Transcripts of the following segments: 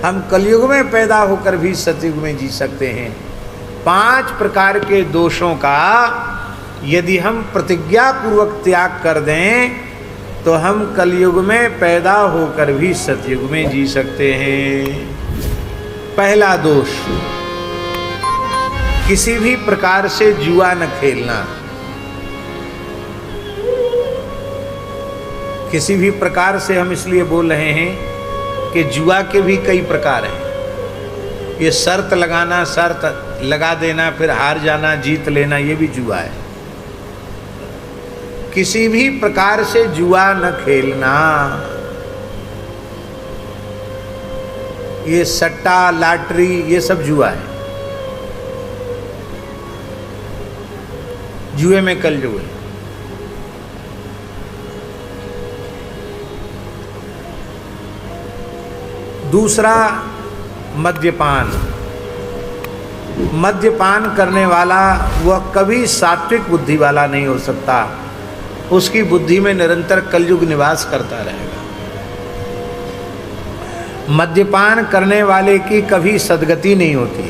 हम कलयुग में पैदा होकर भी सतयुग में जी सकते हैं। 5 प्रकार के दोषों का यदि हम प्रतिज्ञा पूर्वक त्याग कर दें तो हम कलयुग में पैदा होकर भी सतयुग में जी सकते हैं। पहला दोष, किसी भी प्रकार से जुआ न खेलना। किसी भी प्रकार से हम इसलिए बोल रहे हैं कि जुआ के भी कई प्रकार हैं। ये शर्त लगाना, शर्त लगा देना, फिर हार जाना, जीत लेना, ये भी जुआ है। किसी भी प्रकार से जुआ न खेलना। ये सट्टा, लॉटरी, ये सब जुआ है। जुए में कलयुग है। दूसरा, मद्यपान। मद्यपान करने वाला वह कभी सात्विक बुद्धि वाला नहीं हो सकता। उसकी बुद्धि में निरंतर कलयुग निवास करता रहेगा। मद्यपान करने वाले की कभी सद्गति नहीं होती।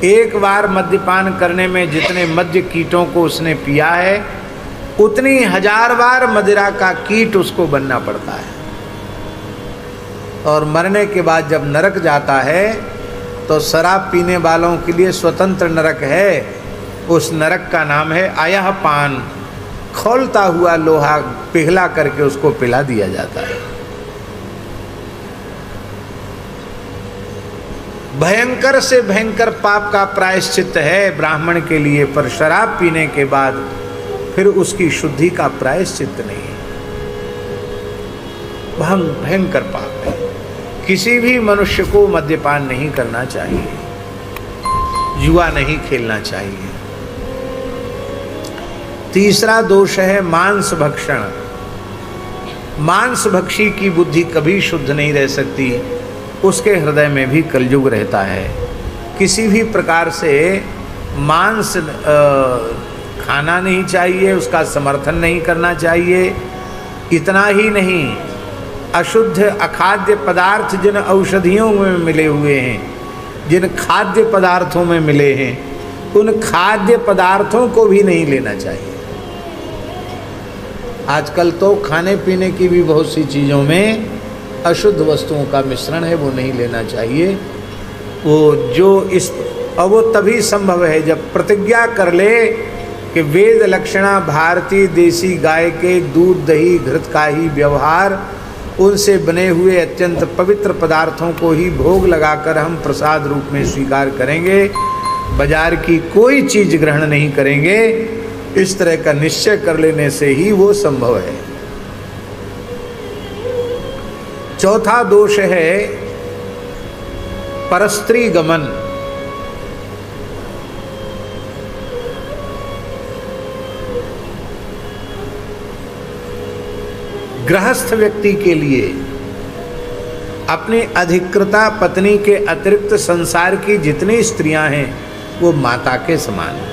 एक बार मद्यपान करने में जितने मद्य कीटों को उसने पिया है, उतनी 1000 बार मदिरा का कीट उसको बनना पड़ता है। और मरने के बाद जब नरक जाता है तो शराब पीने वालों के लिए स्वतंत्र नरक है। उस नरक का नाम है आयह पान। खौलता हुआ लोहा पिघला करके उसको पिला दिया जाता है। भयंकर से भयंकर पाप का प्रायश्चित है ब्राह्मण के लिए, पर शराब पीने के बाद फिर उसकी शुद्धि का प्रायश्चित नहीं है। भयंकर पाप है। किसी भी मनुष्य को मद्यपान नहीं करना चाहिए, जुआ नहीं खेलना चाहिए। तीसरा दोष है मांस भक्षण। मांस भक्षी की बुद्धि कभी शुद्ध नहीं रह सकती। उसके हृदय में भी कलयुग रहता है। किसी भी प्रकार से मांस खाना नहीं चाहिए, उसका समर्थन नहीं करना चाहिए। इतना ही नहीं, अशुद्ध अखाद्य पदार्थ जिन औषधियों में मिले हुए हैं, जिन खाद्य पदार्थों में मिले हैं, उन खाद्य पदार्थों को भी नहीं लेना चाहिए। आजकल तो खाने पीने की भी बहुत सी चीज़ों में अशुद्ध वस्तुओं का मिश्रण है, वो नहीं लेना चाहिए। वो जो इस और वो तभी संभव है जब प्रतिज्ञा कर ले कि वेद लक्षणा भारतीय देसी गाय के दूध दही घृत का ही व्यवहार, उनसे बने हुए अत्यंत पवित्र पदार्थों को ही भोग लगाकर हम प्रसाद रूप में स्वीकार करेंगे, बाजार की कोई चीज़ ग्रहण नहीं करेंगे। इस तरह का निश्चय कर लेने से ही वो संभव है। चौथा दोष है परस्त्री गमन। गृहस्थ व्यक्ति के लिए अपनी अधिकृता पत्नी के अतिरिक्त संसार की जितनी स्त्रियां हैं वो माता के समान हैं।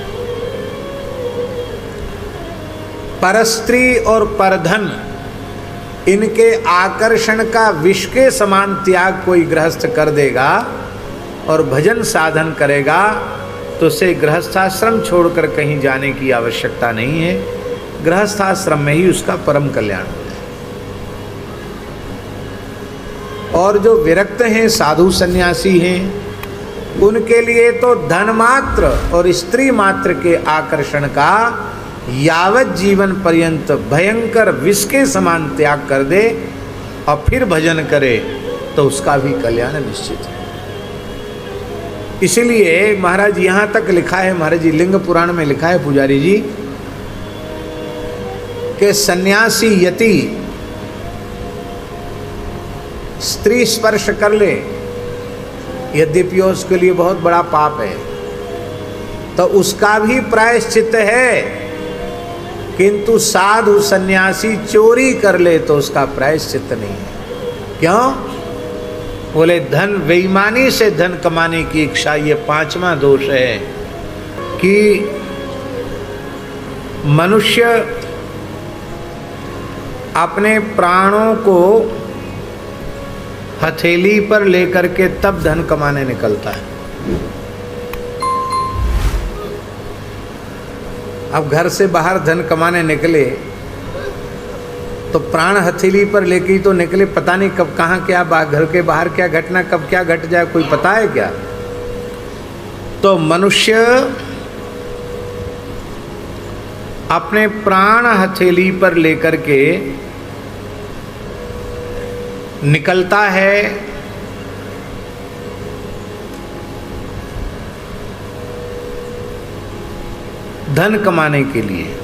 परस्त्री और परधन, इनके आकर्षण का विष के समान त्याग कोई गृहस्थ कर देगा और भजन साधन करेगा तो उसे गृहस्थाश्रम छोड़कर कहीं जाने की आवश्यकता नहीं है। गृहस्थाश्रम में ही उसका परम कल्याण हो जाए। और जो विरक्त हैं, साधु सन्यासी हैं, उनके लिए तो धन मात्र और स्त्री मात्र के आकर्षण का यावत जीवन पर्यंत भयंकर विष के समान त्याग कर दे और फिर भजन करे तो उसका भी कल्याण निश्चित है। इसलिए महाराज यहाँ तक लिखा है, महाराज जी लिंग पुराण में लिखा है पुजारी जी, कि सन्यासी यति स्त्री स्पर्श कर ले, यद्यपि उसके लिए बहुत बड़ा पाप है, तो उसका भी प्रायश्चित है। किंतु साधु सन्यासी चोरी कर ले तो उसका प्रायश्चित नहीं है। क्यों? बोले धन, बेईमानी से धन कमाने की इच्छा, ये 5वां दोष है कि मनुष्य अपने प्राणों को हथेली पर लेकर के तब धन कमाने निकलता है। अब घर से बाहर धन कमाने निकले तो प्राण हथेली पर लेके ही तो निकले, पता नहीं कब कहाँ क्या घर के बाहर क्या घटना, कब क्या घट जाए, कोई पता है क्या? तो मनुष्य अपने प्राण हथेली पर लेकर के निकलता है धन कमाने के लिए।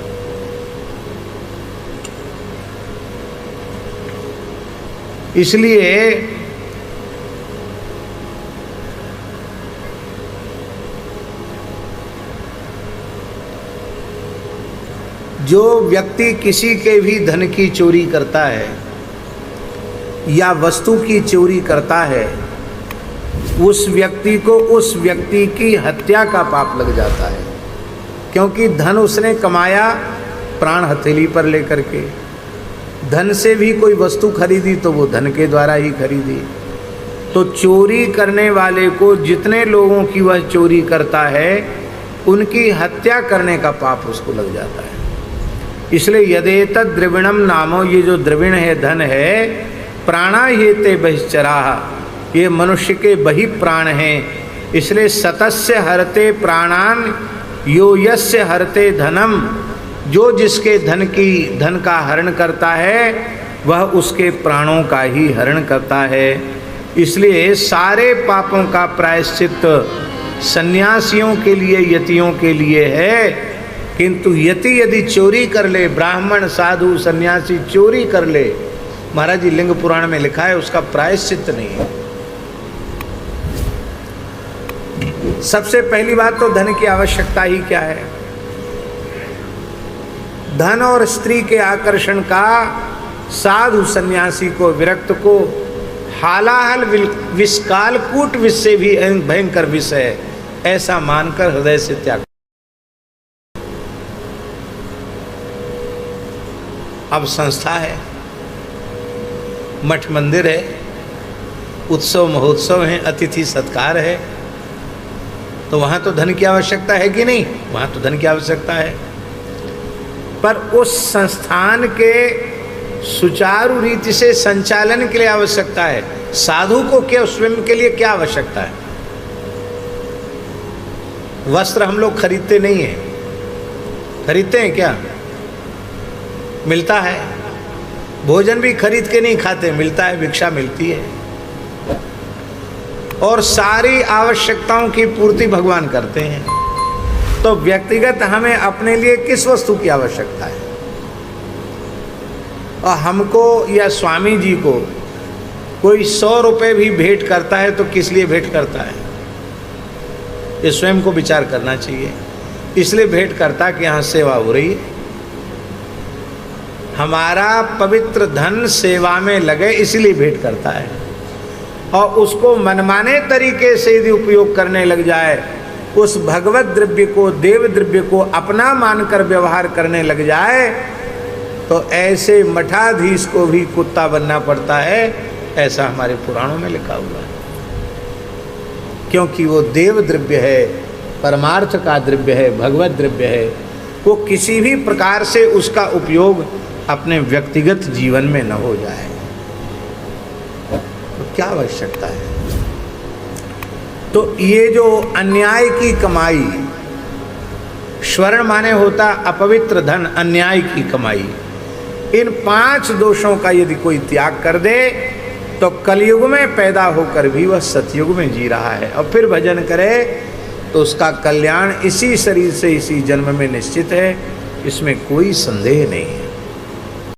इसलिए जो व्यक्ति किसी के भी धन की चोरी करता है या वस्तु की चोरी करता है, उस व्यक्ति को उस व्यक्ति की हत्या का पाप लग जाता है, क्योंकि धन उसने कमाया प्राण हथेली पर लेकर के। धन से भी कोई वस्तु खरीदी तो वो धन के द्वारा ही खरीदी। तो चोरी करने वाले को जितने लोगों की वह चोरी करता है उनकी हत्या करने का पाप उसको लग जाता है। इसलिए यदेतद् द्रविणम नामो, ये जो द्रविण है धन है, प्राणा ये ते बहिश्चराः, ये मनुष्य के बहि प्राण हैं। इसलिए सतस्य हरते प्राणान यो यस्य हरते धनम, जो जिसके धन का हरण करता है वह उसके प्राणों का ही हरण करता है। इसलिए सारे पापों का प्रायश्चित सन्यासियों के लिए, यतियों के लिए है, किंतु यति यदि चोरी कर ले, ब्राह्मण साधु सन्यासी चोरी कर ले, महाराज जी लिंग पुराण में लिखा है उसका प्रायश्चित नहीं है। सबसे पहली बात तो धन की आवश्यकता ही क्या है? धन और स्त्री के आकर्षण का साधु सन्यासी को, विरक्त को हालाहल विषकालकूट विष से भी भयंकर विष है ऐसा मानकर हृदय से त्याग। अब संस्था है, मठ मंदिर है, उत्सव महोत्सव है, अतिथि सत्कार है, तो वहाँ तो धन की आवश्यकता है कि नहीं? वहाँ तो धन की आवश्यकता है, पर उस संस्थान के सुचारू रीति से संचालन के लिए आवश्यकता है। साधु को क्या स्वयं के लिए क्या आवश्यकता है? वस्त्र हम लोग खरीदते नहीं हैं, खरीदते हैं क्या? मिलता है। भोजन भी खरीद के नहीं खाते, मिलता है, भिक्षा मिलती है। और सारी आवश्यकताओं की पूर्ति भगवान करते हैं। तो व्यक्तिगत हमें अपने लिए किस वस्तु की आवश्यकता है? और हमको या स्वामी जी को कोई 100 रुपये भी भेंट करता है तो किस लिए भेंट करता है? ये स्वयं को विचार करना चाहिए। इसलिए भेंट करता कि यहाँ सेवा हो रही है, हमारा पवित्र धन सेवा में लगे, इसलिए भेंट करता है। और उसको मनमाने तरीके से यदि उपयोग करने लग जाए, उस भगवत द्रव्य को, देव द्रव्य को अपना मानकर व्यवहार करने लग जाए, तो ऐसे मठाधीश को भी कुत्ता बनना पड़ता है, ऐसा हमारे पुराणों में लिखा हुआ है। क्योंकि वो देव द्रव्य है, परमार्थ का द्रव्य है, भगवत द्रव्य है। वो किसी भी प्रकार से उसका उपयोग अपने व्यक्तिगत जीवन में न हो जाए, तो क्या आवश्यकता है? तो ये जो अन्याय की कमाई, स्वर्ण माने होता अपवित्र धन, अन्याय की कमाई, इन 5 दोषों का यदि कोई त्याग कर दे तो कलयुग में पैदा होकर भी वह सतयुग में जी रहा है, और फिर भजन करे तो उसका कल्याण इसी शरीर से, इसी जन्म में निश्चित है, इसमें कोई संदेह नहीं है।